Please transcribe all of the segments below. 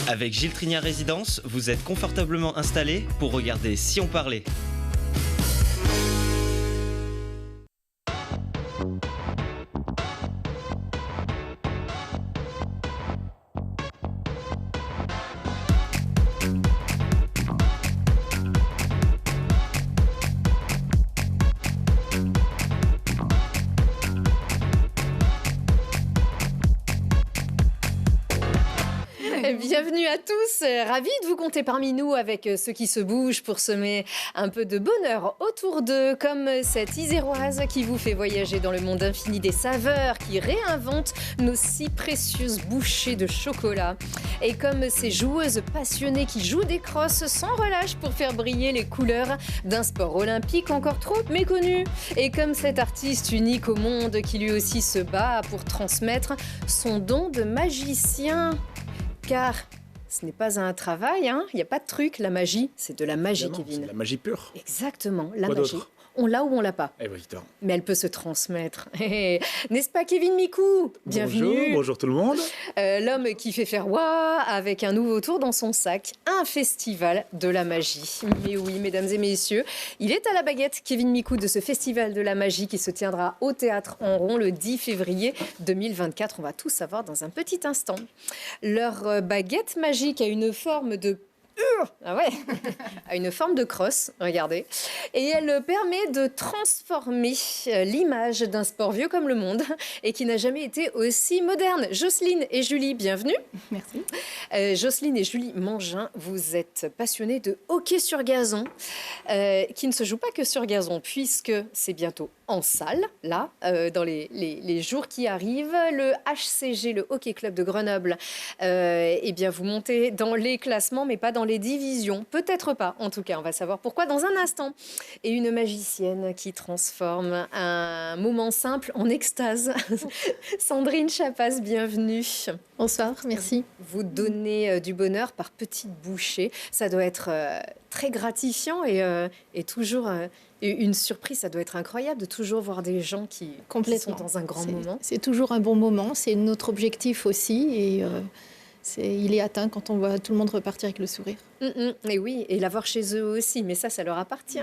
Avec Gilles Trinière Résidence, vous êtes confortablement installé pour regarder Si on parlait. Bienvenue à tous, ravi de vous compter parmi nous avec ceux qui se bougent pour semer un peu de bonheur autour d'eux, comme cette Iséroise qui vous fait voyager dans le monde infini des saveurs, qui réinvente nos si précieuses bouchées de chocolat. Et comme ces joueuses passionnées qui jouent des crosses sans relâche pour faire briller les couleurs d'un sport olympique encore trop méconnu. Et comme cet artiste unique au monde qui lui aussi se bat pour transmettre son don de magicien. Car ce n'est pas un travail, hein. Il n'y a pas de truc, la magie, c'est de la magie, Évidemment, Kevin. c'est de la magie pure. Exactement, la Quoi magie. d'autre ? On l'a ou on l'a pas. Eh oui, Victor. Mais elle peut se transmettre. N'est-ce pas, Kevin Mikou? Bienvenue. Bonjour tout le monde. L'homme qui fait faire waouh avec un nouveau tour dans son sac, un festival de la magie. Mais oui, mesdames et messieurs, il est à la baguette, Kevin Mikou, de ce festival de la magie qui se tiendra au Théâtre en Rond le 10 février 2024. On va tout savoir dans un petit instant. Leur baguette magique a une forme de ah ouais, a une forme de crosse, regardez. Et elle permet de transformer l'image d'un sport vieux comme le monde et qui n'a jamais été aussi moderne. Jocelyne et Julie, bienvenue. Merci. Jocelyne et Julie Mangin, vous êtes passionnées de hockey sur gazon, qui ne se joue pas que sur gazon, puisque c'est bientôt en salle, là, dans les jours qui arrivent. Le HCG, le Hockey Club de Grenoble, eh bien, vous montez dans les classements, mais pas dans les divisions. Peut-être pas, en tout cas. On va savoir pourquoi dans un instant. Et une magicienne qui transforme un moment simple en extase. Sandrine Chapas, bienvenue. Bonsoir, merci. Vous donnez du bonheur par petites bouchées. Ça doit être très gratifiant et toujours... une surprise, ça doit être incroyable de toujours voir des gens qui sont dans un grand moment. C'est toujours un bon moment, c'est notre objectif aussi et il est atteint quand on voit tout le monde repartir avec le sourire. Et oui, et l'avoir chez eux aussi, mais ça leur appartient.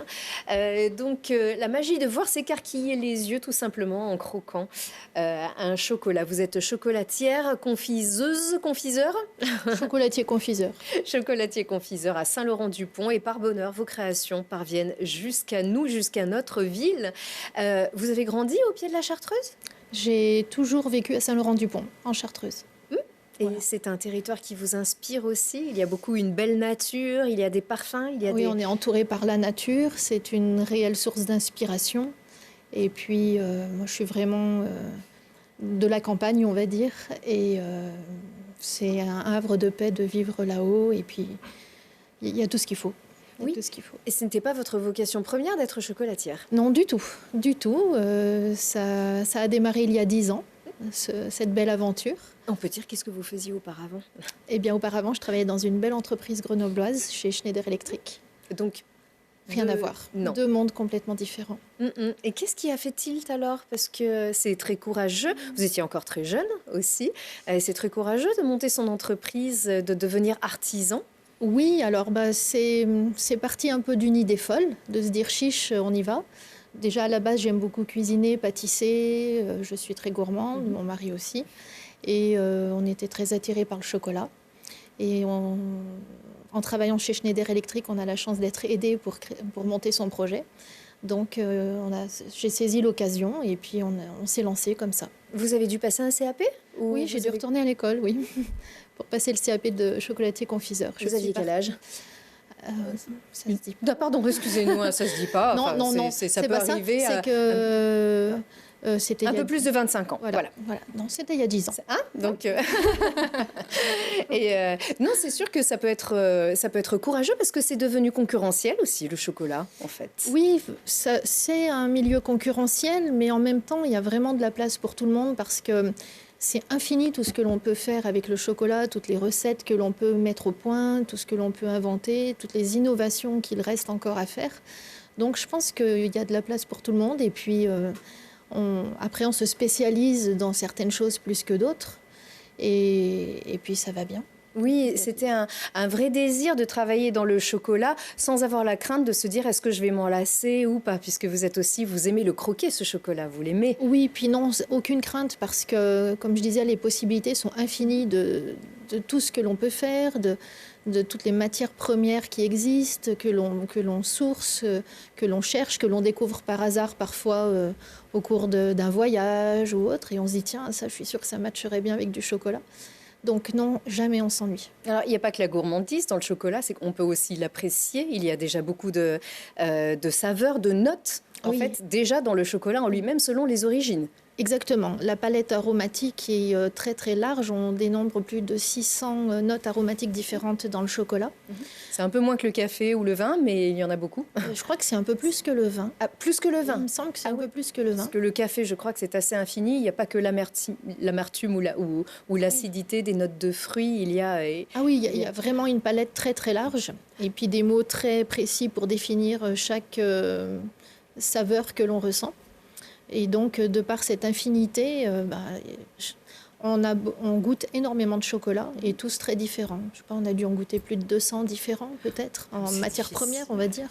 Donc la magie de voir s'écarquiller les yeux tout simplement en croquant un chocolat. Vous êtes chocolatière, confiseuse, confiseur Chocolatier confiseur. Chocolatier confiseur à Saint-Laurent-du-Pont, et par bonheur, vos créations parviennent jusqu'à nous, jusqu'à notre ville. Vous avez grandi au pied de la Chartreuse ? J'ai toujours vécu à Saint-Laurent-du-Pont, en Chartreuse. Et voilà. C'est un territoire qui vous inspire aussi. Il y a beaucoup une belle nature, il y a des parfums, Oui, on est entouré par la nature, c'est une réelle source d'inspiration. Et puis, moi, je suis vraiment de la campagne, on va dire. Et c'est un havre de paix de vivre là-haut. Et puis, il y a tout ce qu'il faut. Oui. Tout ce qu'il faut. Et ce n'était pas votre vocation première d'être chocolatière? Non, du tout. Du tout. Ça a démarré il y a 10 ans, cette belle aventure. On peut dire qu'est-ce que vous faisiez auparavant? Eh bien, auparavant, je travaillais dans une belle entreprise grenobloise chez Schneider Electric. Donc, rien à voir. Non. Deux mondes complètement différents. Et qu'est-ce qui a fait tilt alors? Parce que c'est très courageux. Vous étiez encore très jeune aussi. C'est très courageux de monter son entreprise, de devenir artisan. Oui, alors c'est parti un peu d'une idée folle, de se dire chiche, on y va. Déjà à la base, j'aime beaucoup cuisiner, pâtisser, je suis très gourmande, mon mari aussi. Et on était très attirés par le chocolat. Et en travaillant chez Schneider Electric, on a la chance d'être aidé pour monter son projet. Donc j'ai saisi l'occasion et puis on s'est lancé comme ça. Vous avez dû passer un CAP? Oui, j'ai dû retourner à l'école, oui, pour passer le CAP de chocolatier confiseur. Vous aviez quel âge? Ça se dit pas. Pardon, excusez-nous, ça se dit pas. Non, enfin, non, ça peut arriver. C'est que c'était un peu plus de 25 ans. Voilà. Non, c'était il y a 10 ans. Hein? Donc, non, c'est sûr que ça peut être courageux parce que c'est devenu concurrentiel aussi, le chocolat, en fait. Oui, c'est un milieu concurrentiel, mais en même temps, il y a vraiment de la place pour tout le monde parce que c'est infini tout ce que l'on peut faire avec le chocolat, toutes les recettes que l'on peut mettre au point, tout ce que l'on peut inventer, toutes les innovations qu'il reste encore à faire. Donc, je pense qu'il y a de la place pour tout le monde. Et puis, après, on se spécialise dans certaines choses plus que d'autres. Et puis, ça va bien. Oui, c'était un vrai désir de travailler dans le chocolat sans avoir la crainte de se dire est-ce que je vais m'en lasser ou pas, puisque vous aimez le croquer, ce chocolat, vous l'aimez. Oui, puis non, aucune crainte parce que, comme je disais, les possibilités sont infinies de tout ce que l'on peut faire, de toutes les matières premières qui existent, que l'on source, que l'on cherche, que l'on découvre par hasard parfois au cours d'un voyage ou autre. Et on se dit, tiens, ça, je suis sûre que ça matcherait bien avec du chocolat. Donc non, jamais on s'ennuie. Alors, il n'y a pas que la gourmandise dans le chocolat, c'est qu'on peut aussi l'apprécier. Il y a déjà beaucoup de saveurs, de notes, en Oui. fait, déjà dans le chocolat en lui-même, selon les origines. Exactement. La palette aromatique est très très large. On dénombre plus de 600 notes aromatiques différentes dans le chocolat. C'est un peu moins que le café ou le vin, mais il y en a beaucoup. Je crois que c'est un peu plus que le vin. Ah, plus que le Il vin. me semble que c'est Ah un oui. peu plus que le vin. Parce que le café, je crois que c'est assez infini. Il n'y a pas que l'amertume ou l'acidité des notes de fruits. Il y a... Ah oui, il y a vraiment une palette très très large. Et puis des mots très précis pour définir chaque saveur que l'on ressent. Et donc, de par cette infinité, on goûte énormément de chocolat et tous très différents. Je sais pas, on a dû en goûter plus de 200 différents peut-être, en C'est matière difficile. première, on va dire.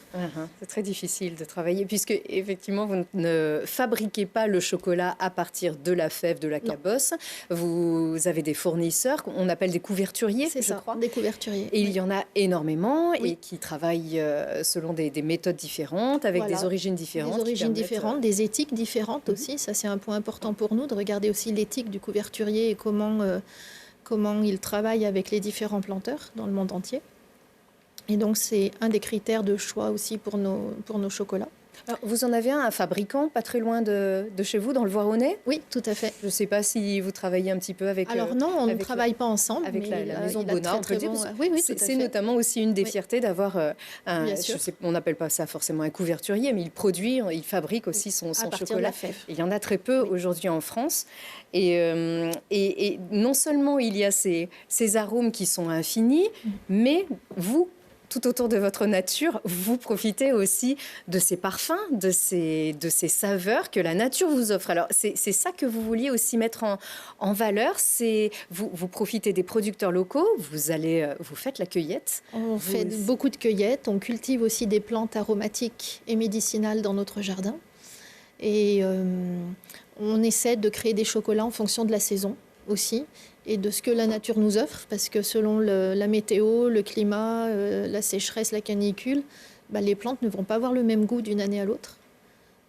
C'est très difficile de travailler puisque effectivement vous ne fabriquez pas le chocolat à partir de la fève, de la Non. cabosse. Vous avez des fournisseurs qu'on appelle des couverturiers, C'est je ça, crois. des couverturiers. Et il y en a énormément Oui. et qui travaillent selon des méthodes différentes, avec Voilà. des origines différentes. Des qui origines permettent, différentes, des éthiques différentes aussi. Ça, c'est un point important pour nous, de regarder aussi l'éthique du couverturier et comment il travaille avec les différents planteurs dans le monde entier. Et donc, c'est un des critères de choix aussi pour nos chocolats. Alors, vous en avez un fabricant pas très loin de chez vous, dans le Voironnais. Oui, tout à fait. Je ne sais pas si vous travaillez un petit peu avec... Alors non, on ne avec travaille pas ensemble. avec mais la il a- maison il a Bonnard, on peut très, le dire, bon- parce Oui, oui, tout C'est à c'est fait. notamment aussi une des Oui. fiertés d'avoir Bien sûr. on n'appelle pas ça forcément un couverturier, mais il fabrique aussi son À partir de chocolat. la fève. Il y en a très peu Oui. aujourd'hui en France. Et non seulement il y a ces arômes qui sont infinis, mais vous, tout autour de votre nature, vous profitez aussi de ces parfums, de ces saveurs que la nature vous offre. Alors, c'est ça que vous vouliez aussi mettre en valeur. C'est vous profitez des producteurs locaux, vous faites la cueillette. On Vous fait aussi. beaucoup de cueillettes. On cultive aussi des plantes aromatiques et médicinales dans notre jardin. Et on essaie de créer des chocolats en fonction de la saison aussi et de ce que la nature nous offre, parce que selon la météo, le climat, la sécheresse, la canicule, les plantes ne vont pas avoir le même goût d'une année à l'autre.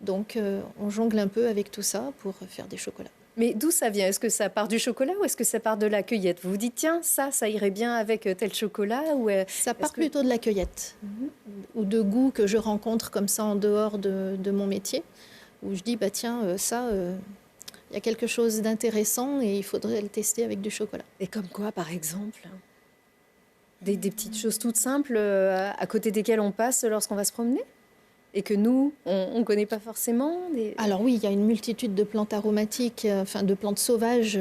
Donc on jongle un peu avec tout ça pour faire des chocolats. Mais d'où ça vient? Est-ce que ça part du chocolat ou est-ce que ça part de la cueillette? Vous vous dites, tiens, ça irait bien avec tel chocolat ou Ça part que- plutôt de la cueillette ou de goûts que je rencontre comme ça en dehors de mon métier, où je dis, tiens, il y a quelque chose d'intéressant et il faudrait le tester avec du chocolat. Et comme quoi, par exemple? Des petites choses toutes simples à côté desquelles on passe lorsqu'on va se promener? Et que nous, on ne connaît pas forcément Alors oui, il y a une multitude de plantes aromatiques, de plantes sauvages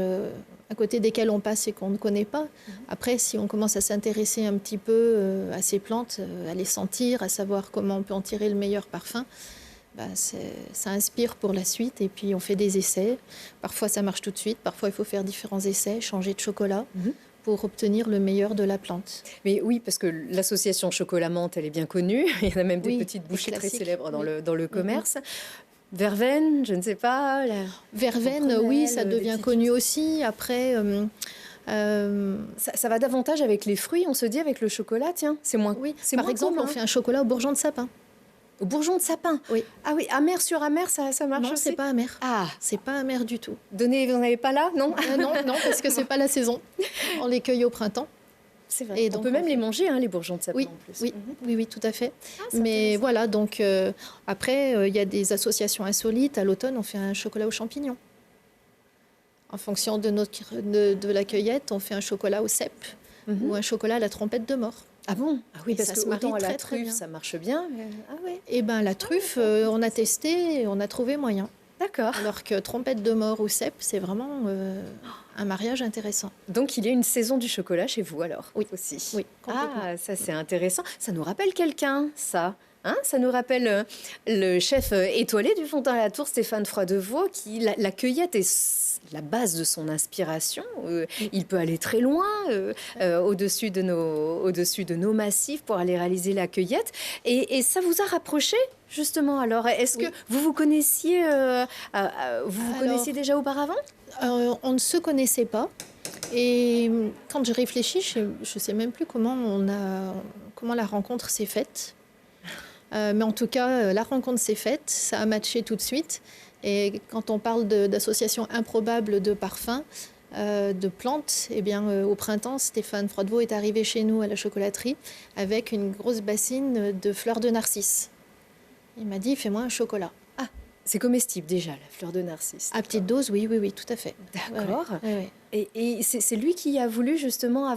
à côté desquelles on passe et qu'on ne connaît pas. Après, si on commence à s'intéresser un petit peu à ces plantes, à les sentir, à savoir comment on peut en tirer le meilleur parfum, ça inspire pour la suite. Et puis on fait des essais. Parfois ça marche tout de suite, parfois il faut faire différents essais, changer de chocolat pour obtenir le meilleur de la plante. Mais oui, parce que l'association chocolat-menthe, elle est bien connue. Il y en a même des Oui, petites des bouchées très classiques, célèbres dans, oui. dans le commerce. Verveine, je ne sais pas. Verveine, Prunelle, oui, ça des devient petites connu aussi. Après, Ça va davantage avec les fruits, on se dit, avec le chocolat, tiens, c'est moins. oui. C'est Par moins exemple, commun. on fait un chocolat au bourgeon de sapin. Au bourgeon de sapin. Oui. Ah oui, amer sur amer, ça marche Non, aussi. c'est pas amer. Ah, C'est pas amer du tout. donnez, vous n'en avez pas là, non? Non, parce que c'est pas la saison. On les cueille au printemps. C'est vrai. Et On donc, peut même on les fait- manger, hein, les bourgeons de sapin Oui, en plus. oui, oui, tout à fait. c'est Mais intéressant. voilà, donc après, il y a des associations insolites. À l'automne, on fait un chocolat aux champignons. En fonction de la cueillette, on fait un chocolat au cèpe ou un chocolat à la trompette de mort. Ah bon? Ah oui, Et parce ça que se marie autant à la très, très truffe, bien. ça marche bien. Ah oui, Et ben la truffe, on a testé et on a trouvé moyen. d'accord. Alors que trompette de mort ou cèpe, c'est vraiment un mariage intéressant. Donc il y a une saison du chocolat chez vous alors? Oui. Aussi. Oui, complètement. Ah, ça c'est intéressant. Ça nous rappelle quelqu'un, ça. Hein, ça nous rappelle le chef étoilé du Fond à la Tour, Stéphane Froidevaux, qui la cueillette est la base de son inspiration. Il peut aller très loin, au-dessus de nos massifs pour aller réaliser la cueillette. Et ça vous a rapproché justement alors? Est-ce que vous vous connaissiez, connaissiez déjà auparavant? On ne se connaissait pas. Et quand je réfléchis, je ne sais même plus comment la rencontre s'est faite. Mais en tout cas, la rencontre s'est faite, ça a matché tout de suite. Et quand on parle d'associations improbables de parfums, de plantes, eh bien, au printemps, Stéphane Froidevaux est arrivé chez nous à la chocolaterie avec une grosse bassine de fleurs de narcisse. Il m'a dit, fais-moi un chocolat. C'est comestible déjà, la fleur de narcisse. À petite dose, oui, tout à fait. D'accord. Ouais. Et c'est lui qui a voulu justement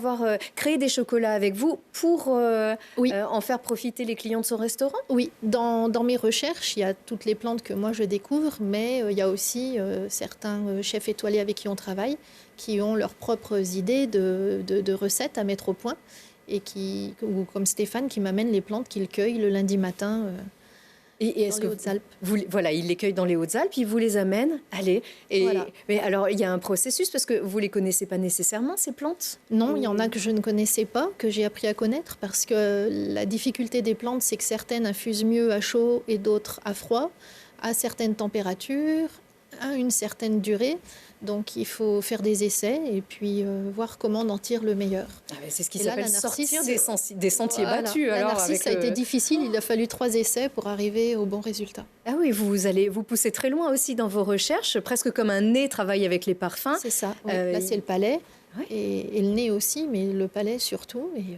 créer des chocolats avec vous pour en faire profiter les clients de son restaurant? Oui, dans mes recherches, il y a toutes les plantes que moi je découvre, mais il y a aussi certains chefs étoilés avec qui on travaille qui ont leurs propres idées de recettes à mettre au point et ou comme Stéphane qui m'amène les plantes qu'il cueille le lundi matin. Et est-ce que les Hautes-Alpes. Voilà, il les cueille dans les Hautes-Alpes, il vous les amène. Allez. Voilà. Mais alors, il y a un processus parce que vous les connaissez pas nécessairement ces plantes? Non, il y en a que je ne connaissais pas, que j'ai appris à connaître parce que la difficulté des plantes, c'est que certaines infusent mieux à chaud et d'autres à froid, à certaines températures, à une certaine durée. Donc, il faut faire des essais et puis voir comment en tirer le meilleur. C'est ce qui s'appelle sortir des sentiers battus. La narcisse a été difficile. Il a fallu 3 essais pour arriver au bon résultat. Ah oui, vous poussez très loin aussi dans vos recherches, presque comme un nez travaille avec les parfums. C'est ça. Oui. Là, c'est le palais et le nez aussi, mais le palais surtout. Et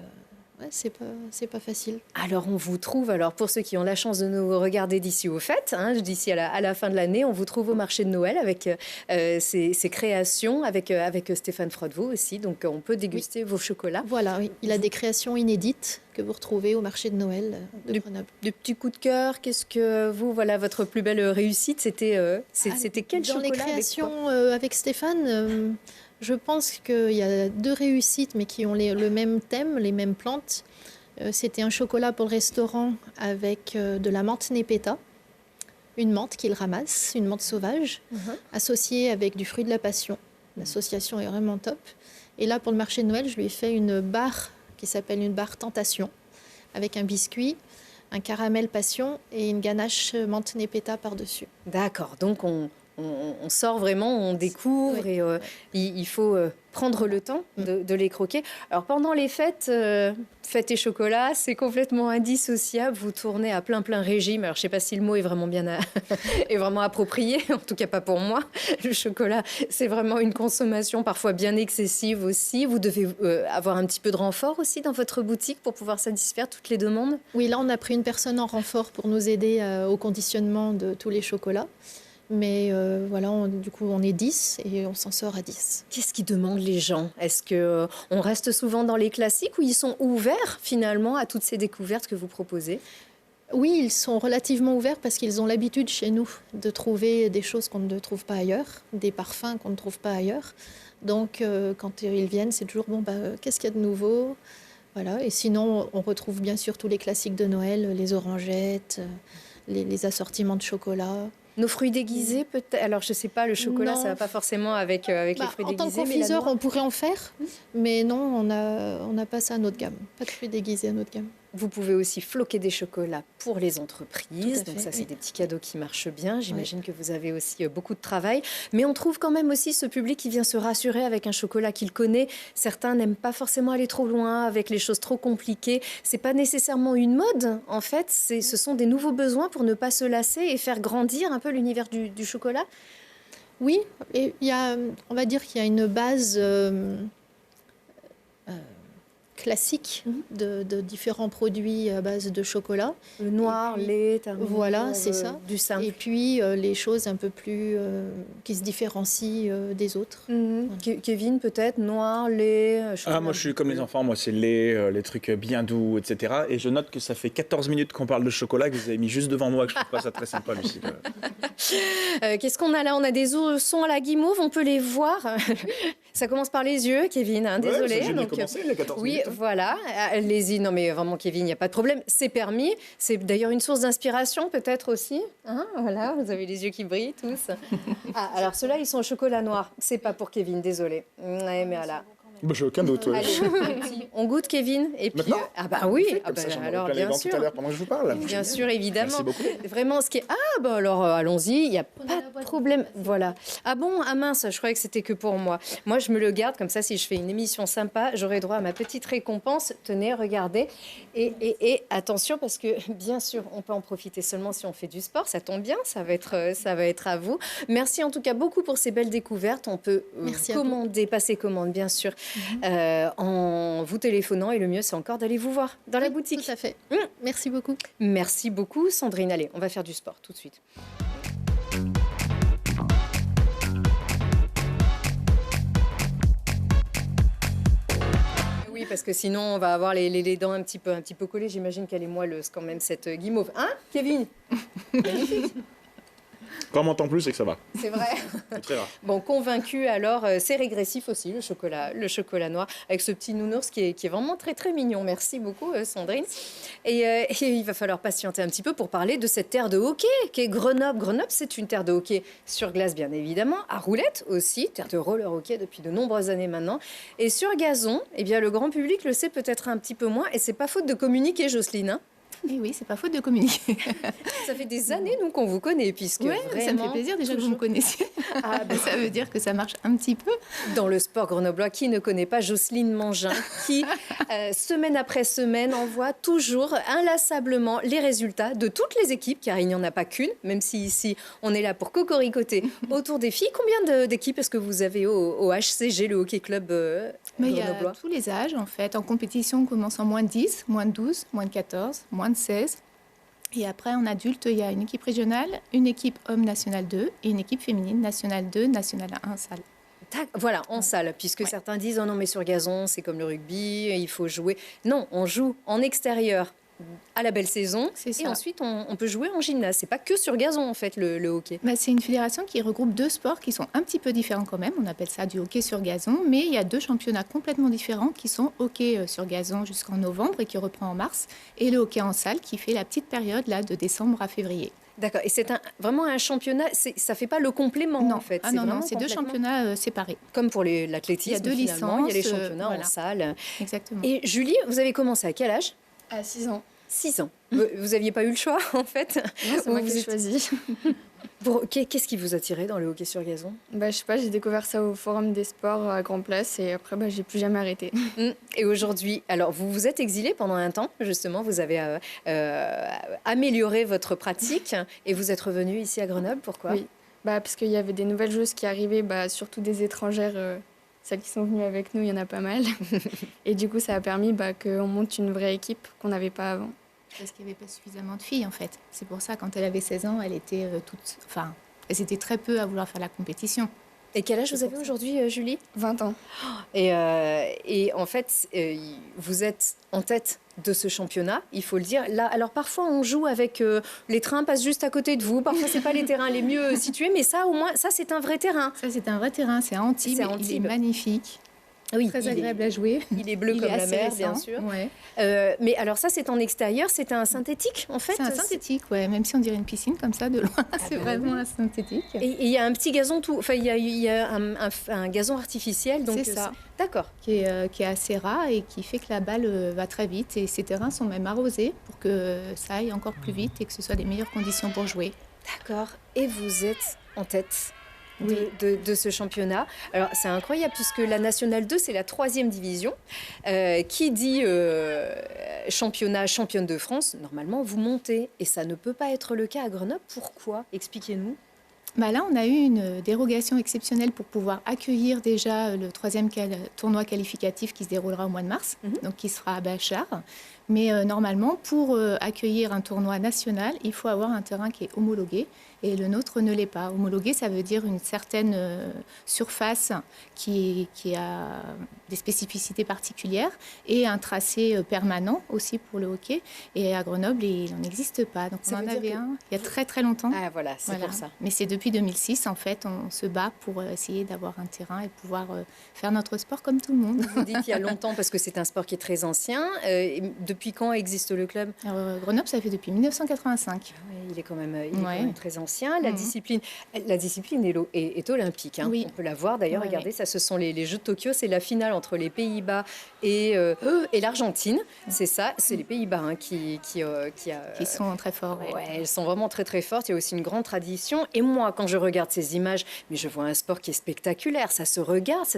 c'est pas facile. Alors, on vous trouve, pour ceux qui ont la chance de nous regarder d'ici aux fêtes, d'ici à la fin de l'année, on vous trouve au marché de Noël avec ces créations, avec Stéphane Froidevaux aussi. Donc, on peut déguster vos chocolats. Voilà, oui. Il a des créations inédites que vous retrouvez au marché de Noël de Grenoble. De petits coups de cœur, qu'est-ce que votre plus belle réussite, c'était quel chocolat? Dans les créations avec Stéphane... je pense qu'il y a 2 réussites, mais qui ont le même thème, les mêmes plantes. C'était un chocolat pour le restaurant avec de la menthe népeta, une menthe qu'il ramasse, une menthe sauvage, associée avec du fruit de la passion. L'association est vraiment top. Et là, pour le marché de Noël, je lui ai fait une barre qui s'appelle une barre Tentation, avec un biscuit, un caramel passion et une ganache menthe népeta par-dessus. D'accord, donc on sort vraiment, on découvre et il faut prendre le temps de les croquer. Alors pendant les fêtes, fêtes et chocolat, c'est complètement indissociable. Vous tournez à plein régime. Alors je ne sais pas si le mot est vraiment est vraiment approprié, en tout cas pas pour moi. Le chocolat, c'est vraiment une consommation parfois bien excessive aussi. Vous devez avoir un petit peu de renfort aussi dans votre boutique pour pouvoir satisfaire toutes les demandes? Oui, là on a pris une personne en renfort pour nous aider au conditionnement de tous les chocolats. Mais du coup, on est 10 et on s'en sort à 10. Qu'est-ce qui demandent les gens? Est-ce qu'on reste souvent dans les classiques ou ils sont ouverts finalement à toutes ces découvertes que vous proposez? Oui, ils sont relativement ouverts parce qu'ils ont l'habitude chez nous de trouver des choses qu'on ne trouve pas ailleurs, des parfums qu'on ne trouve pas ailleurs. Donc, quand ils viennent, c'est toujours qu'est-ce qu'il y a de nouveau? Voilà. Et sinon, on retrouve bien sûr tous les classiques de Noël, les orangettes, les assortiments de chocolat. Nos fruits déguisés, peut-être. Alors, je ne sais pas, le chocolat, ça ne va pas forcément avec les fruits déguisés. En tant que confiseur, on pourrait en faire, mais non, on n'a pas ça à notre gamme. Pas de fruits déguisés à notre gamme. Vous pouvez aussi floquer des chocolats pour les entreprises. Donc ça, c'est oui. des petits cadeaux qui marchent bien. J'imagine que vous avez aussi beaucoup de travail. Mais on trouve quand même aussi ce public qui vient se rassurer avec un chocolat qu'il connaît. Certains n'aiment pas forcément aller trop loin avec les choses trop compliquées. C'est pas nécessairement une mode. En fait, ce sont des nouveaux besoins pour ne pas se lasser et faire grandir un peu l'univers du chocolat. Oui, et on va dire qu'il y a une base... classique de différents produits à base de chocolat. Le noir, lait, voilà, c'est ça. Du simple. Et puis les choses un peu plus qui se différencient des autres. Voilà. Kevin, peut-être, noir, lait, chocolat. Moi, je suis comme les enfants. Moi, c'est lait, les trucs bien doux, etc. Et je note que ça fait 14 minutes qu'on parle de chocolat, que vous avez mis juste devant moi, que je trouve pas ça très sympa, Lucie. Qu'est-ce qu'on a là? On a des oursons à la guimauve, on peut les voir. Ça commence par les yeux, Kevin, désolé. J'ai bien commencé, il y a 14 minutes. Voilà, allez-y. Non, mais vraiment, Kevin, il n'y a pas de problème. C'est permis. C'est d'ailleurs une source d'inspiration, peut-être aussi. Hein, voilà, vous avez les yeux qui brillent tous. Ah, alors ceux-là, ils sont au chocolat noir. C'est pas pour Kevin, désolé. Ouais, mais voilà. Bah, j'ai aucun doute. Ouais. Allez, on goûte, Kevin. Et puis, Maintenant ah bah oui. Ah Comme bah, ça, j'en aurai alors, plein les bien dents tout à sûr. l'heure pendant que je vous parle. Bien sûr, évidemment. Merci beaucoup. Vraiment, ce qui est... Ah, bah alors, allons-y, il n'y a pas de problème. Voilà. Ah bon, ah mince, je croyais que c'était que pour moi. Moi, je me le garde, comme ça, si je fais une émission sympa, j'aurai droit à ma petite récompense. Tenez, regardez. Et attention, parce que, bien sûr, on peut en profiter seulement si on fait du sport. Ça tombe bien, ça va être à vous. Merci en tout cas beaucoup pour ces belles découvertes. On peut Merci à vous. commander, passer commande, bien sûr, en vous téléphonant. Et le mieux, c'est encore d'aller vous voir dans la boutique. Tout à fait. Merci beaucoup. Merci beaucoup, Sandrine. Allez, on va faire du sport tout de suite. Oui, parce que sinon, on va avoir les dents un petit peu collées. J'imagine qu'elle est moelleuse quand même, cette guimauve. Hein, Kevin? Magnifique. Quand on m'entend plus, c'est que ça va. C'est vrai. C'est très rare. Bon, convaincu, alors, c'est régressif aussi, le chocolat noir, avec ce petit nounours qui est vraiment très, très mignon. Merci beaucoup, Sandrine. Et il va falloir patienter un petit peu pour parler de cette terre de hockey qui est Grenoble. Grenoble, c'est une terre de hockey sur glace, bien évidemment, à roulettes aussi, terre de roller hockey depuis de nombreuses années maintenant. Et sur gazon, eh bien, le grand public le sait peut-être un petit peu moins, et c'est pas faute de communiquer, Jocelyne, hein. Et oui, c'est pas faute de communiquer. Ça fait des années, nous, qu'on vous connaît, puisque Ouais, vraiment, ça me fait plaisir déjà que vous me connaissiez. Ah, ben, Ça veut dire que ça marche un petit peu. dans le sport grenoblois, qui ne connaît pas Jocelyne Mangin, qui, semaine après semaine, envoie toujours inlassablement les résultats de toutes les équipes, car il n'y en a pas qu'une, même si ici, on est là pour cocoricoter autour des filles. Combien d'équipes est-ce que vous avez au HCG, le Hockey Club Mais il y a grenoblois? tous les âges, en fait. En compétition, on commence en moins de 10, moins de 12, moins de 14, moins de 16. Et après, en adulte, il y a une équipe régionale, une équipe homme nationale 2 et une équipe féminine nationale 2, nationale 1 salle. Voilà, en salle, puisque Ouais. certains disent « Oh non, mais sur gazon, c'est comme le rugby, il faut jouer ». Non, on joue en extérieur à la belle saison, C'est et ça. ensuite on peut jouer en gymnase. C'est pas que sur gazon, en fait, le hockey. Bah, c'est une fédération qui regroupe deux sports qui sont un petit peu différents quand même. On appelle ça du hockey sur gazon, mais il y a deux championnats complètement différents qui sont hockey sur gazon jusqu'en novembre et qui reprend en mars, et le hockey en salle qui fait la petite période là de décembre à février. D'accord, et c'est vraiment un championnat, ça fait pas le complément, Non, en fait. ah, non, vraiment c'est deux complètement- championnats séparés. Comme pour l'athlétisme, Il y a deux finalement, il y a les licences, championnats en voilà. salle. Exactement. Et Julie, vous avez commencé à quel âge? À 6 ans. 6 ans. Vous n'aviez pas eu le choix, en fait? Non, c'est moi Vous qui ai êtes- choisi. Qu'est-ce qui vous attirait dans le hockey sur gazon? Bah, je sais pas, j'ai découvert ça au Forum des sports à Grand Place et après, bah, j'ai plus jamais arrêté. Et aujourd'hui, alors vous vous êtes exilé pendant un temps, justement, vous avez amélioré votre pratique et vous êtes revenu ici à Grenoble. Pourquoi? Oui. Bah, parce qu'il y avait des nouvelles joueuses qui arrivaient, bah, surtout des étrangères. Celles qui sont venues avec nous, il y en a pas mal. Et du coup, ça a permis bah, qu'on monte une vraie équipe qu'on n'avait pas avant. Parce qu'il n'y avait pas suffisamment de filles en fait. C'est pour ça, quand elle avait 16 ans, elle était Enfin, elles étaient très peu à vouloir faire la compétition. Et quel âge vous avez aujourd'hui, Julie? 20 ans. Et en fait, vous êtes en tête de ce championnat, il faut le dire. Là, alors parfois, on joue avec... les trains passent juste à côté de vous. Parfois, c'est pas les terrains les mieux situés, mais ça, au moins, ça, c'est un vrai terrain. Ça, c'est un vrai terrain, c'est à Antibes. C'est à Il est Antibes. magnifique, Oui, très agréable à jouer. Il est bleu Il comme est la assez mer, bien récent. sûr. Ouais. Mais alors ça, c'est en extérieur, c'est un synthétique, en fait. C'est un synthétique, ouais. Même si on dirait une piscine comme ça de loin, c'est bah vraiment un synthétique. Et il y a un petit gazon tout... Enfin, il y a un gazon artificiel. Donc, C'est ça. D'accord. Qui est assez ras et qui fait que la balle va très vite. Et ces terrains sont même arrosés pour que ça aille encore plus vite et que ce soit les meilleures conditions pour jouer. D'accord. Et vous êtes en tête Oui. de ce championnat. Alors, c'est incroyable puisque la Nationale 2, c'est la 3e division. Qui dit championne de France, normalement, vous montez. Et ça ne peut pas être le cas à Grenoble. Pourquoi? Expliquez-nous. Bah là, on a eu une dérogation exceptionnelle pour pouvoir accueillir déjà le 3e tournoi qualificatif qui se déroulera au mois de mars, donc qui sera à Bachar. Mais normalement, pour accueillir un tournoi national, il faut avoir un terrain qui est homologué et le nôtre ne l'est pas. Homologué, ça veut dire une certaine surface qui a des spécificités particulières et un tracé permanent aussi pour le hockey. Et à Grenoble, il n'en existe pas. Donc Ça on en veut dire avait que- un il y a très très longtemps. Ah, voilà, c'est Voilà. pour ça. Mais c'est depuis depuis 2006, en fait, on se bat pour essayer d'avoir un terrain et pouvoir faire notre sport comme tout le monde. Vous dites qu'il y a longtemps parce que c'est un sport qui est très ancien. Depuis quand existe le club? Alors, Grenoble, ça fait depuis 1985. Il est quand même, quand même très ancien. La discipline est olympique. Hein. Oui. On peut la voir d'ailleurs. Ouais, regardez, ça, ce sont les Jeux de Tokyo. C'est la finale entre les Pays-Bas et l'Argentine. C'est ça. C'est les Pays-Bas hein, qui sont très forts. Ouais, elles sont vraiment très très fortes. Il y a aussi une grande tradition. Et moi, quand je regarde ces images, mais je vois un sport qui est spectaculaire. Ça se regarde.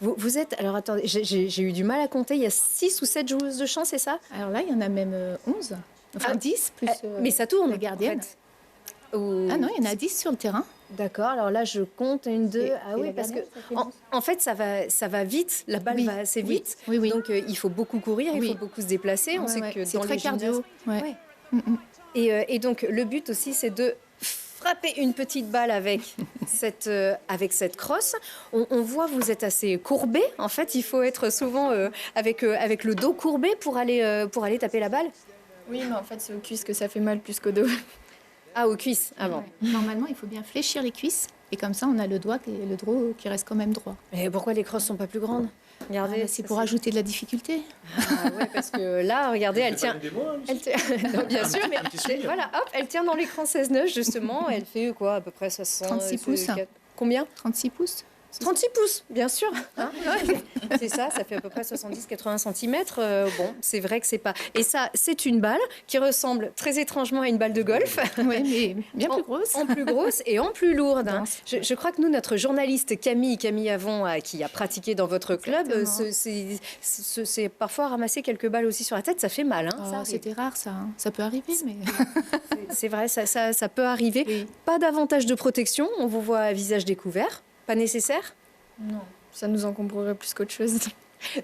Vous êtes. Alors attendez, j'ai eu du mal à compter. Il y a 6 ou 7 joueuses de chant, c'est ça? Alors là, il y en a même 11. Enfin 10 plus. Mais ça tourne. La gardienne. En fait. Ou... Ah non, il y en a 10 sur le terrain. D'accord, alors là je compte 1, 2, ah oui, parce que en fait ça va vite, la balle va assez vite, oui. Donc il faut beaucoup courir, il faut beaucoup se déplacer, on sait que c'est dans très les cardio. gymnases... Et donc le but aussi c'est de frapper une petite balle avec cette crosse. On voit vous êtes assez courbé, en fait il faut être souvent avec le dos courbé pour aller taper la balle. Oui, mais en fait c'est aux cuisses que ça fait mal plus qu'au dos. Ah, aux cuisses, ah bon. Normalement, il faut bien fléchir les cuisses. Et comme ça, on a le dos qui reste quand même droit. Et pourquoi les crosses sont pas plus grandes? Regardez, c'est pour ajouter de la difficulté. Ah ouais, parce que là, regardez, elle tient... Non, bien sûr, mais voilà, hop, elle tient dans l'écran 16:9, justement. Elle fait quoi, à peu près 60... 36 pouces. Combien? 36 pouces. 36 pouces, bien sûr. Hein c'est ça fait à peu près 70-80 cm. Bon, c'est vrai que c'est pas... Et ça, c'est une balle qui ressemble très étrangement à une balle de golf. Oui, mais bien plus grosse. En plus grosse et en plus lourde. Hein. Je crois que nous, notre journaliste Camille Avon, qui a pratiqué dans votre club, c'est parfois ramasser quelques balles aussi sur la tête. Ça fait mal. Hein, c'était rare, ça. Hein. Ça peut arriver, mais... C'est vrai, ça peut arriver. Oui. Pas davantage de protection. On vous voit à visage découvert. Pas nécessaire? Non, ça nous encombrerait plus qu'autre chose.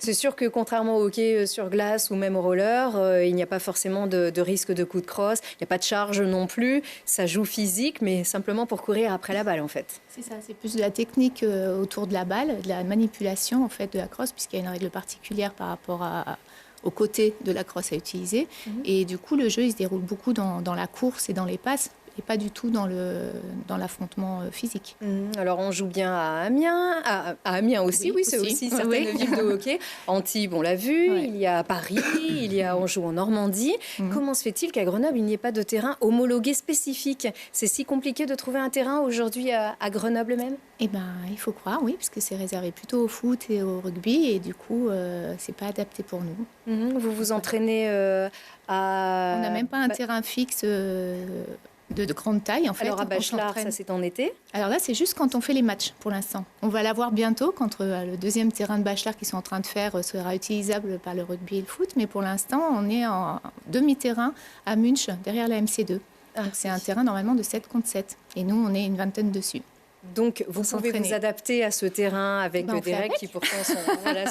C'est sûr que contrairement au hockey sur glace ou même au roller, il n'y a pas forcément de risque de coup de crosse, il n'y a pas de charge non plus, ça joue physique, mais simplement pour courir après la balle en fait. C'est ça, c'est plus de la technique autour de la balle, de la manipulation en fait de la crosse, puisqu'il y a une règle particulière par rapport au côté de la crosse à utiliser. Et du coup, le jeu, il se déroule beaucoup dans la course et dans les passes, et pas du tout dans l'affrontement physique. Alors, on joue bien à Amiens, à Amiens aussi, oui, c'est aussi certaines villes de hockey. Antibes, on l'a vu, il y a Paris, on joue en Normandie. Comment se fait-il qu'à Grenoble, il n'y ait pas de terrain homologué spécifique? C'est si compliqué de trouver un terrain aujourd'hui à Grenoble même? Eh ben, il faut croire, oui, puisque c'est réservé plutôt au foot et au rugby, et du coup, c'est pas adapté pour nous. Vous vous entraînez à... On n'a même pas un terrain fixe... De grande taille en fait. Alors à Bachelard, ça c'est en été? Alors là c'est juste quand on fait les matchs pour l'instant. On va l'avoir bientôt quand le deuxième terrain de Bachelard qu'ils sont en train de faire sera utilisable par le rugby et le foot. Mais pour l'instant on est en demi-terrain à Munch derrière la MC2. Donc c'est un terrain normalement de 7 contre 7 et nous on est une vingtaine dessus. Donc, vous pouvez vous adapter à ce terrain avec des règles qui pourtant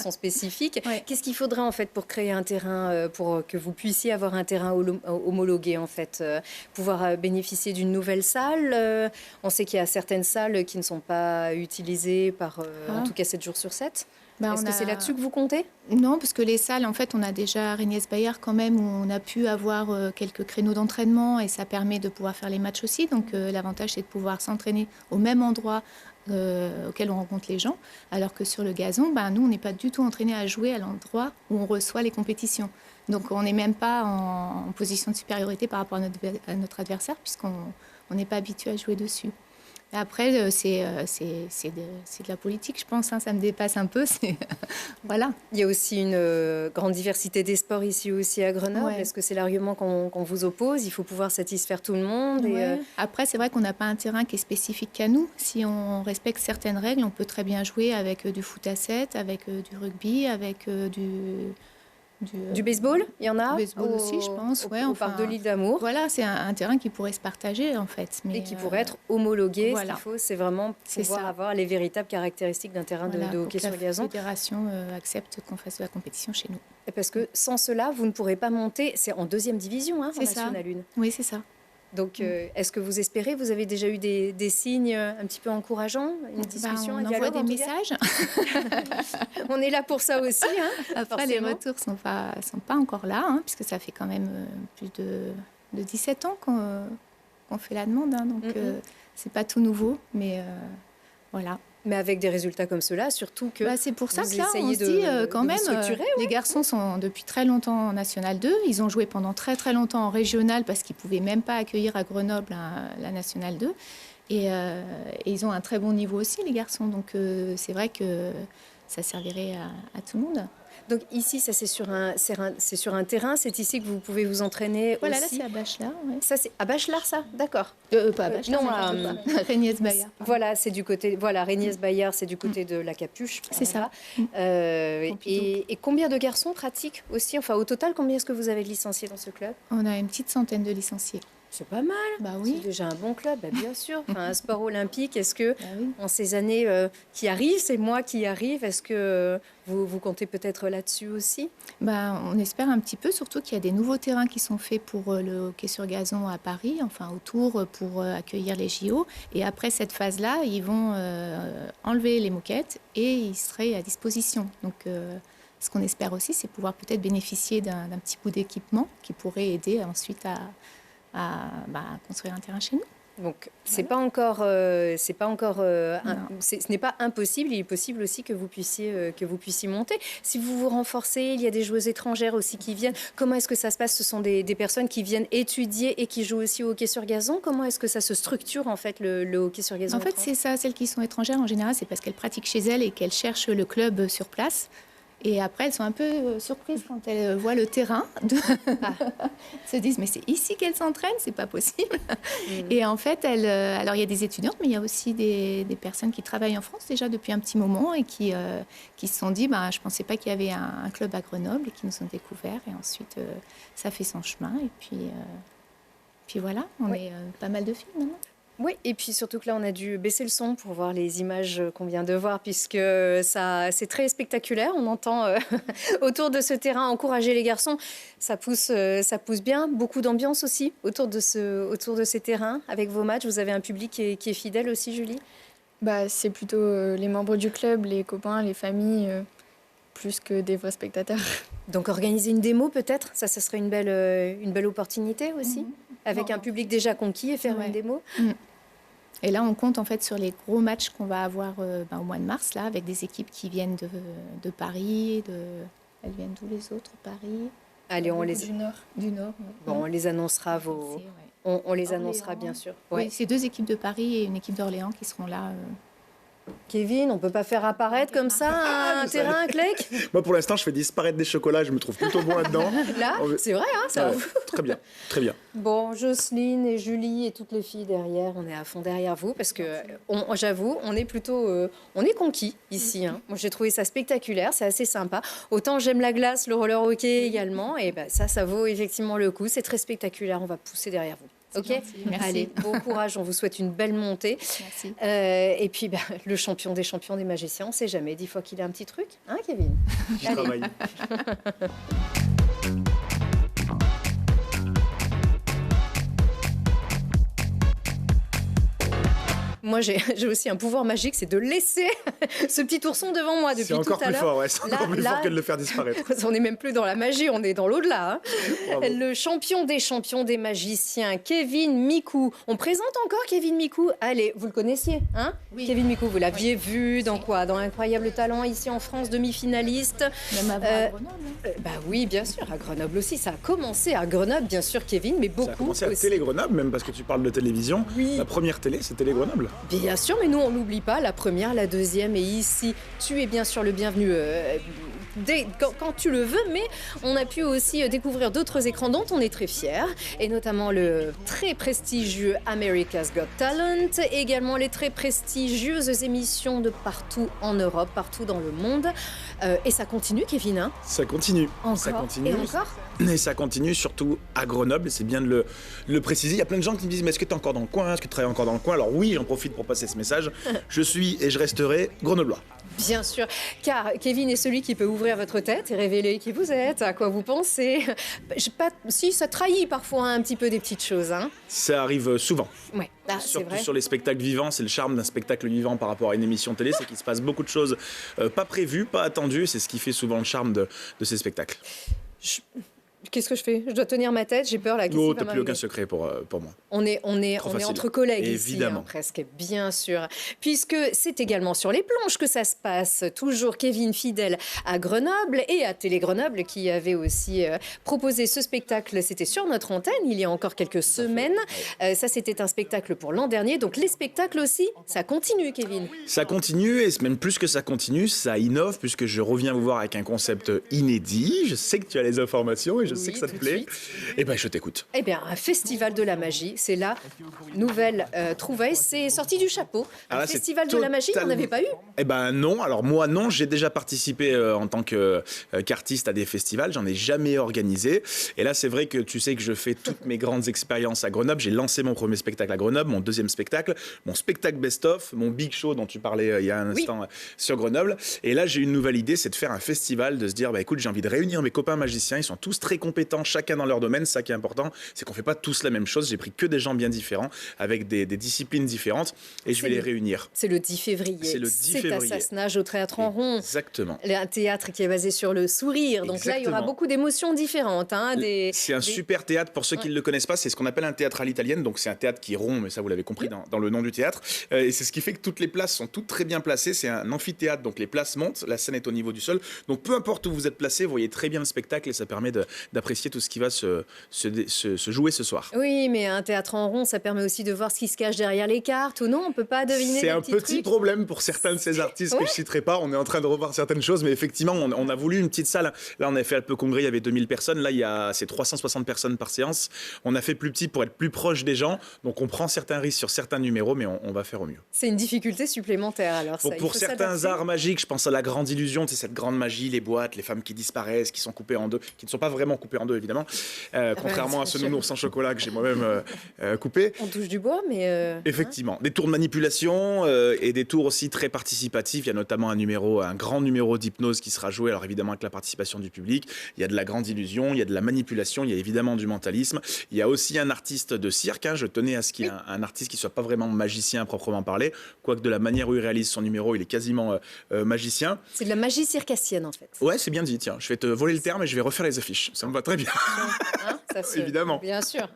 sont spécifiques. Ouais. Qu'est-ce qu'il faudrait en fait pour créer un terrain, pour que vous puissiez avoir un terrain homologué en fait, pouvoir bénéficier d'une nouvelle salle? On sait qu'il y a certaines salles qui ne sont pas utilisées en tout cas 7 jours sur 7. Est-ce que c'est là-dessus que vous comptez? Non, parce que les salles, en fait, on a déjà Reignies-Bayard quand même, où on a pu avoir quelques créneaux d'entraînement et ça permet de pouvoir faire les matchs aussi. Donc l'avantage, c'est de pouvoir s'entraîner au même endroit auquel on rencontre les gens. Alors que sur le gazon, nous, on n'est pas du tout entraînés à jouer à l'endroit où on reçoit les compétitions. Donc on n'est même pas en position de supériorité par rapport à notre adversaire, puisqu'on n'est pas habitué à jouer dessus. Après, c'est de la politique, je pense. Ça me dépasse un peu. Voilà. Il y a aussi une grande diversité des sports ici aussi à Grenoble. Ouais. Est-ce que c'est l'argument qu'on vous oppose? Il faut pouvoir satisfaire tout le monde. Après, c'est vrai qu'on n'a pas un terrain qui est spécifique qu'à nous. Si on respecte certaines règles, on peut très bien jouer avec du foot à 7, avec du rugby, avec du baseball, il y en a? Du baseball aussi, je pense. Au parc de l'Île d'Amour. Voilà, c'est un terrain qui pourrait se partager, en fait. Et qui pourrait être homologué. Voilà. Ce qu'il faut, c'est vraiment pouvoir avoir les véritables caractéristiques d'un terrain de hockey sur gazon. La fédération accepte qu'on fasse de la compétition chez nous. Et parce que sans cela, vous ne pourrez pas monter. C'est en 2e division, en National 1. Oui, c'est ça. Donc, est-ce que vous espérez? Vous avez déjà eu des signes un petit peu encourageants? Une discussion, on envoie des messages. On est là pour ça aussi. Après, les retours ne sont pas encore là, puisque ça fait quand même plus de 17 ans qu'on fait la demande, hein, donc c'est pas tout nouveau, mais voilà. Mais avec des résultats comme cela, surtout que c'est pour ça vous que là, on essayez se dit quand de même, vous structurer, les garçons sont depuis très longtemps en National 2. Ils ont joué pendant très très longtemps en Régional parce qu'ils ne pouvaient même pas accueillir à Grenoble la National 2. Et ils ont un très bon niveau aussi, les garçons. Donc c'est vrai que ça servirait à tout le monde. Donc ici, ça c'est sur un terrain, c'est ici que vous pouvez vous entraîner Voilà, aussi. là c'est à Bachelard. Ouais. Ça c'est à Bachelard, ça, d'accord. Pas à Bachelard, non, à Régniès-Bayard. Voilà, c'est du côté, voilà, Régniès-Bayard, c'est du côté de la Capuche. C'est ça. Et combien de garçons pratiquent aussi? Enfin, au total, combien est-ce que vous avez de licenciés dans ce club? On a une petite centaine de licenciés. C'est pas mal. Bah oui. C'est déjà un bon club, bien sûr. Enfin, un sport olympique, est-ce que oui. en ces années qui arrivent, ces mois qui arrivent, est-ce que vous comptez peut-être là-dessus aussi? On espère un petit peu, surtout qu'il y a des nouveaux terrains qui sont faits pour le hockey sur gazon à Paris, enfin autour pour accueillir les JO. Et après cette phase-là, ils vont enlever les moquettes et ils seraient à disposition. Donc ce qu'on espère aussi, c'est pouvoir peut-être bénéficier d'un petit bout d'équipement qui pourrait aider ensuite à construire un terrain chez nous. Donc, ce n'est pas impossible. Il est possible aussi que vous puissiez monter. Si vous vous renforcez, il y a des joueuses étrangères aussi qui viennent. Comment est-ce que ça se passe? Ce sont des personnes qui viennent étudier et qui jouent aussi au hockey sur gazon. Comment est-ce que ça se structure en fait le hockey sur gazon? En fait, c'est ça. Celles qui sont étrangères en général, c'est parce qu'elles pratiquent chez elles et qu'elles cherchent le club sur place. Et après, elles sont un peu surprises quand elles voient le terrain. Elles se disent, mais c'est ici qu'elles s'entraînent, c'est pas possible. Et en fait, alors il y a des étudiantes, mais il y a aussi des personnes qui travaillent en France déjà depuis un petit moment et qui se sont dit, je pensais pas qu'il y avait un club à Grenoble et qui nous ont découvert. Et ensuite, ça fait son chemin. Et puis voilà, on est pas mal de filles maintenant. Oui, et puis surtout que là, on a dû baisser le son pour voir les images qu'on vient de voir, puisque c'est très spectaculaire. On entend autour de ce terrain encourager les garçons. Ça pousse bien. Beaucoup d'ambiance aussi autour de ces terrains. Avec vos matchs, vous avez un public qui est fidèle aussi, Julie? C'est plutôt les membres du club, les copains, les familles, plus que des vrais spectateurs. Donc organiser une démo peut-être, ça serait une belle opportunité aussi, avec un public déjà conquis et faire une démo. Et là, on compte en fait sur les gros matchs qu'on va avoir au mois de mars, là, avec des équipes qui viennent de Paris. Elles viennent d'où les autres? Paris. Allez, Du Nord. Du Nord. Bon, on les annoncera on les annoncera bien sûr. Ouais. Oui, c'est 2 équipes de Paris et une équipe d'Orléans qui seront là. Kevin, on peut pas faire apparaître comme ça un terrain, un clec? Moi, pour l'instant, je fais disparaître des chocolats. Je me trouve plutôt bon là-dedans. Là, c'est vrai, ça va. Très bien, très bien. Bon, Jocelyne et Julie et toutes les filles derrière, on est à fond derrière vous parce que, j'avoue, on est plutôt, on est conquis ici. Hein. Moi, j'ai trouvé ça spectaculaire, c'est assez sympa. Autant j'aime la glace, le roller hockey également, et ça vaut effectivement le coup. C'est très spectaculaire. On va pousser derrière vous. Ok, merci. Allez, bon courage, on vous souhaite une belle montée. Merci. Et puis, le champion des champions des magiciens, on ne sait jamais, 10 fois qu'il a un petit truc, hein, Kevin? Je travaille. Moi, j'ai aussi un pouvoir magique, c'est de laisser ce petit ourson devant moi depuis tout à l'heure. C'est encore plus fort, c'est encore plus fort que de le faire disparaître. On n'est même plus dans la magie, on est dans l'au-delà. Hein. Le champion des magiciens, Kevin Micou. On présente encore Kevin Micou. Allez, vous le connaissiez, hein? Oui. Kevin Micou, vous l'aviez vu dans quoi? Dans Incroyable Talent, ici en France, demi-finaliste. Même avant à Grenoble. Oui, bien sûr, à Grenoble aussi. Ça a commencé à Grenoble, bien sûr, Kevin, mais beaucoup. Ça a commencé à aussi. Télé Grenoble, même parce que tu parles de télévision. Oui. La première télé, c'est Télé Grenoble. Bien sûr, mais nous, on n'oublie pas la première, la deuxième, et ici, tu es bien sûr le bienvenu quand tu le veux, mais on a pu aussi découvrir d'autres écrans dont on est très fiers, et notamment le très prestigieux America's Got Talent, et également les très prestigieuses émissions de partout en Europe, partout dans le monde. Et ça continue, Kevin, hein? Ça continue. Encore ça continue. Et encore? Et ça continue surtout à Grenoble, et c'est bien de le préciser. Il y a plein de gens qui me disent, mais est-ce que tu es encore dans le coin? Est-ce que tu travailles encore dans le coin? Alors oui, j'en profite pour passer ce message. Je suis et je resterai grenoblois. Bien sûr, car Kevin est celui qui peut ouvrir votre tête et révéler qui vous êtes, à quoi vous pensez. Si, ça trahit parfois un petit peu des petites choses. Hein. Ça arrive souvent. Ouais. Surtout sur les spectacles vivants, c'est le charme d'un spectacle vivant par rapport à une émission télé, c'est qu'il se passe beaucoup de choses pas prévues, pas attendues. C'est ce qui fait souvent le charme de ces spectacles. Qu'est-ce que je fais? Je dois tenir ma tête, j'ai peur là. Oh, t'as plus aucun secret pour moi. On est Trop facile. entre collègues Évidemment. ici, presque, bien sûr. Puisque c'est également sur les planches que ça se passe. Toujours Kevin fidèle à Grenoble et à Télé Grenoble qui avait aussi proposé ce spectacle. C'était sur notre antenne il y a encore quelques semaines. Ça, c'était un spectacle pour l'an dernier. Donc les spectacles aussi, ça continue, Kevin. Ça continue et même plus que ça continue, ça innove puisque je reviens vous voir avec un concept inédit. Je sais que tu as les informations et je sais que ça te plaît. Eh ben, je t'écoute. Eh bien, un festival de la magie, c'est la nouvelle trouvaille. C'est sorti du chapeau. Un festival de la magie, on n'avait pas eu? Eh ben non. Alors moi, non. J'ai déjà participé en tant qu'artiste à des festivals. J'en ai jamais organisé. Et là, c'est vrai que tu sais que je fais toutes mes grandes expériences à Grenoble. J'ai lancé mon premier spectacle à Grenoble, mon deuxième spectacle, mon spectacle best-of, mon big show dont tu parlais il y a un instant sur Grenoble. Et là, j'ai une nouvelle idée, c'est de faire un festival, de se dire, bah écoute, j'ai envie de réunir mes copains magiciens. Ils sont tous très compétents, chacun dans leur domaine. Ça qui est important, c'est qu'on fait pas tous la même chose. J'ai pris que des gens bien différents, avec des disciplines différentes, et je vais les réunir. C'est le 10 février. C'est le 10 février. C'est Assassinage au Théâtre en Rond. Exactement. Un théâtre qui est basé sur le sourire. Donc là, il y aura beaucoup d'émotions différentes. C'est un super théâtre. Pour ceux qui ne le connaissent pas, c'est ce qu'on appelle un théâtre à l'italienne. Donc c'est un théâtre qui est rond, mais ça vous l'avez compris dans le nom du théâtre. Et c'est ce qui fait que toutes les places sont toutes très bien placées. C'est un amphithéâtre, donc les places montent, la scène est au niveau du sol. Donc peu importe où vous êtes placé, vous voyez très bien le spectacle et ça permet d'apprécier tout ce qui va se jouer ce soir. Oui, mais un théâtre en rond, ça permet aussi de voir ce qui se cache derrière les cartes, ou non, on peut pas deviner. C'est un petit problème pour certains de ces artistes que je citerai pas. On est en train de revoir certaines choses, mais effectivement, on a voulu une petite salle. Là, on a fait un peu congrès, il y avait 2000 personnes. Là, c'est 360 personnes par séance. On a fait plus petit pour être plus proche des gens. Donc, on prend certains risques sur certains numéros, mais on va faire au mieux. C'est une difficulté supplémentaire, alors ça. Pour certains arts magiques, je pense à la grande illusion, c'est cette grande magie, les boîtes, les femmes qui disparaissent, qui sont coupées en deux, qui ne sont pas vraiment coupées en deux, évidemment. Contrairement à ce nounours en chocolat que j'ai moi-même coupé. On touche du bois, mais... Effectivement. Des tours de manipulation et des tours aussi très participatifs. Il y a notamment un grand numéro d'hypnose qui sera joué, alors évidemment avec la participation du public. Il y a de la grande illusion, il y a de la manipulation, il y a évidemment du mentalisme. Il y a aussi un artiste de cirque. Je tenais à ce qu'il y ait un artiste qui ne soit pas vraiment magicien à proprement parler, quoique de la manière où il réalise son numéro, il est quasiment magicien. C'est de la magie circassienne, en fait. Ouais, c'est bien dit, tiens. Je vais te voler le terme et je vais refaire les affiches. Ça me va très bien. Évidemment. Bien sûr.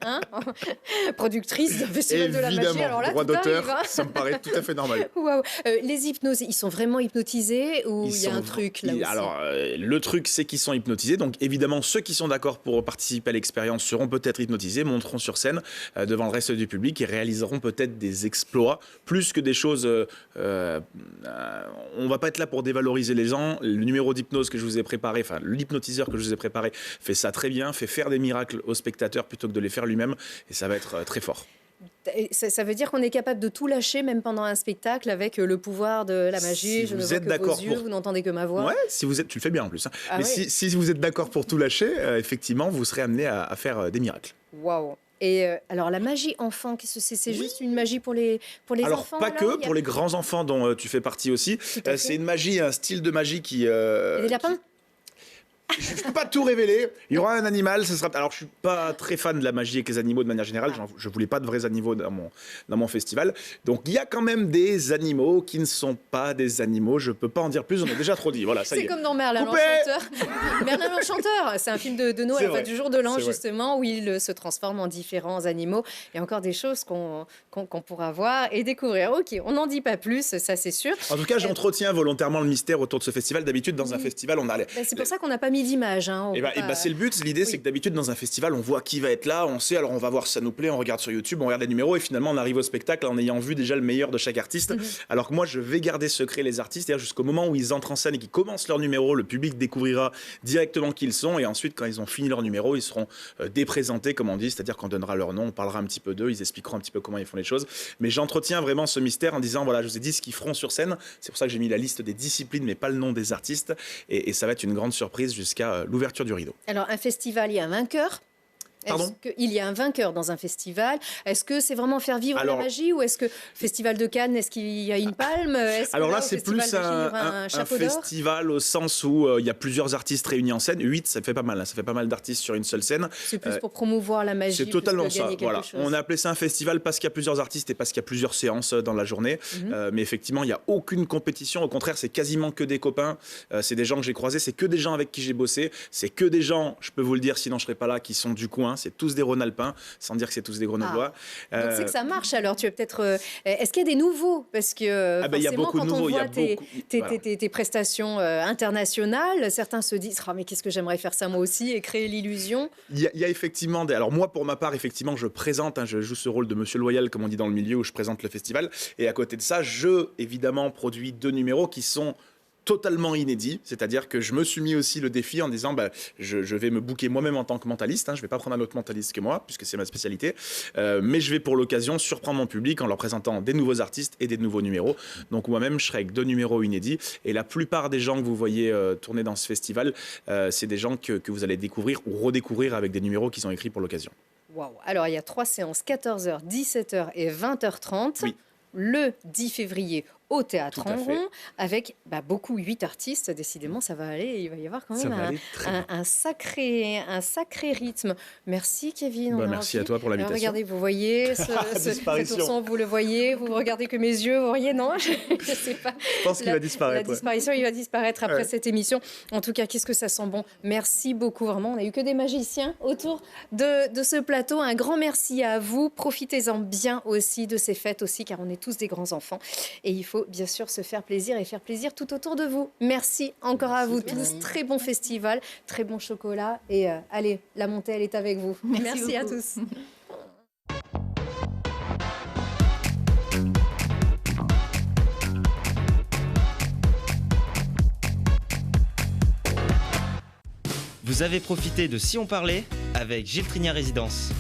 Productrice d'un festival de la magie. Alors là, droit d'auteur, ça me paraît tout à fait normal. Wow. Les hypnoses, ils sont vraiment hypnotisés ou il y a un truc là aussi? Alors, le truc, c'est qu'ils sont hypnotisés. Donc, évidemment, ceux qui sont d'accord pour participer à l'expérience seront peut-être hypnotisés, monteront sur scène devant le reste du public et réaliseront peut-être des exploits, plus que des choses... on va pas être là pour dévaloriser les gens. Le numéro d'hypnose que je vous ai préparé, enfin, l'hypnotiseur que je vous ai préparé, fait ça très bien, fait faire des miracles aux spectateurs plutôt que de les faire lui-même. Et ça va être très fort. Ça veut dire qu'on est capable de tout lâcher, même pendant un spectacle, avec le pouvoir de la magie. Je ne vois que vos yeux, vous n'entendez que ma voix. Ouais, tu le fais bien en plus. Mais si vous êtes d'accord pour tout lâcher, effectivement, vous serez amené à faire des miracles. Waouh. Et alors la magie enfant, c'est juste une magie pour les enfants? Alors pas que, pour les grands enfants dont tu fais partie aussi. C'est une magie, un style de magie qui... Et les lapins? Je ne peux pas tout révéler. Il y aura un animal. Alors, je suis pas très fan de la magie avec les animaux de manière générale. Je voulais pas de vrais animaux dans mon festival. Donc, il y a quand même des animaux qui ne sont pas des animaux. Je peux pas en dire plus. On a déjà trop dit. Voilà, ça y est. C'est comme dans Merlin l'Enchanteur. Merlin l'Enchanteur, c'est un film de Noël, enfin, du jour de l'an justement, où il se transforme en différents animaux. Il y a encore des choses qu'on pourra voir et découvrir. Ok, on n'en dit pas plus, ça c'est sûr. En tout cas, j'entretiens volontairement le mystère autour de ce festival. D'habitude, dans un festival, on a c'est pour ça qu'on n'a pas mis d'image. C'est le but. L'idée, c'est que d'habitude, dans un festival, on voit qui va être là, on sait, alors on va voir si ça nous plaît, on regarde sur YouTube, on regarde les numéros et finalement, on arrive au spectacle en ayant vu déjà le meilleur de chaque artiste. Alors que moi, je vais garder secret les artistes, c'est-à-dire jusqu'au moment où ils entrent en scène et qu'ils commencent leur numéro, le public découvrira directement qui ils sont et ensuite, quand ils ont fini leur numéro, ils seront déprésentés, comme on dit, c'est-à-dire qu'on donnera leur nom, on parlera un petit peu d'eux, ils expliqueront un petit peu comment ils font les choses. Mais j'entretiens vraiment ce mystère en disant, voilà, je vous ai dit ce qu'ils feront sur scène. C'est pour ça que j'ai mis la liste des disciplines, mais pas le nom des artistes. Et ça va être une grande surprise jusqu'à l'ouverture du rideau. Alors, un festival, il y a un vainqueur? Pardon ? Est-ce qu'il y a un vainqueur dans un festival? Est-ce que c'est vraiment faire vivre Alors- la magie ou est-ce que Festival de Cannes, est-ce qu'il y a une palme? Est-ce que Alors là, au c'est Festival plus de Chine, il y aura un chapeau d'or? festival au sens où il y a plusieurs artistes réunis en scène. 8, ça fait pas mal, hein, ça fait pas mal d'artistes sur une seule scène. C'est plus pour promouvoir la magie. C'est plus que totalement gagner ça. quelque Voilà. chose. On a appelé ça un festival parce qu'il y a plusieurs artistes et parce qu'il y a plusieurs séances dans la journée. Mais effectivement, il n'y a aucune compétition. Au contraire, c'est quasiment que des copains. C'est des gens que j'ai croisés. C'est que des gens avec qui j'ai bossé. C'est que des gens, je peux vous le dire, sinon je ne serais pas là, qui sont du coin. C'est tous des Rhône-Alpins, sans dire que c'est tous des Grenoblois. Donc c'est que ça marche alors. Tu es peut-être. Est-ce qu'il y a des nouveaux? Parce que il y a forcément, beaucoup de quand on nouveaux. Il y a voit tes, beaucoup. tes- Voilà. tes prestations internationales, certains se disent mais qu'est-ce que j'aimerais faire ça moi aussi et créer l'illusion. Il y a effectivement des... Alors moi, pour ma part, effectivement, je présente, hein, je joue ce rôle de Monsieur Loyal, comme on dit dans le milieu, où je présente le festival. Et à côté de ça, je, évidemment, produis 2 numéros qui sont totalement inédits. C'est-à-dire que je me suis mis aussi le défi en disant, je vais me booker moi-même en tant que mentaliste. Hein, je ne vais pas prendre un autre mentaliste que moi, puisque c'est ma spécialité. Mais je vais, pour l'occasion, surprendre mon public en leur présentant des nouveaux artistes et des nouveaux numéros. Donc moi-même, je serai avec 2 numéros inédits. Et la plupart des gens que vous voyez tourner dans ce festival, c'est des gens que vous allez découvrir ou redécouvrir avec des numéros qui sont écrits pour l'occasion. Waouh. Alors il y a 3 séances, 14h, 17h et 20h30. Oui. Le 10 février au Théâtre Tout à en fait. Rond, avec beaucoup 8 artistes. Décidément, ça va aller. Il va y avoir quand Ça même va aller très bien. un sacré rythme. Merci Kevin. On a Merci à envie. toi pour Alors, l'invitation. regardez, vous voyez cet Disparition. ourson, vous le voyez. Vous regardez que mes yeux, vous voyez, non? Je sais pas. Je pense qu'il va La disparaître. ouais. disparition, il va disparaître après Ouais. cette émission. En tout cas, qu'est-ce que ça sent bon. Merci beaucoup, vraiment. On n'a eu que des magiciens autour de ce plateau. Un grand merci à vous. Profitez-en bien aussi de ces fêtes aussi, car on est tous des grands enfants. Et il faut bien sûr se faire plaisir et faire plaisir tout autour de vous. Merci encore à vous tous. Très bon festival, très bon chocolat. Et allez, la montée, elle est avec vous. Merci à beaucoup. tous. Vous avez profité de Si on parlait avec Gilles Trigna Résidence.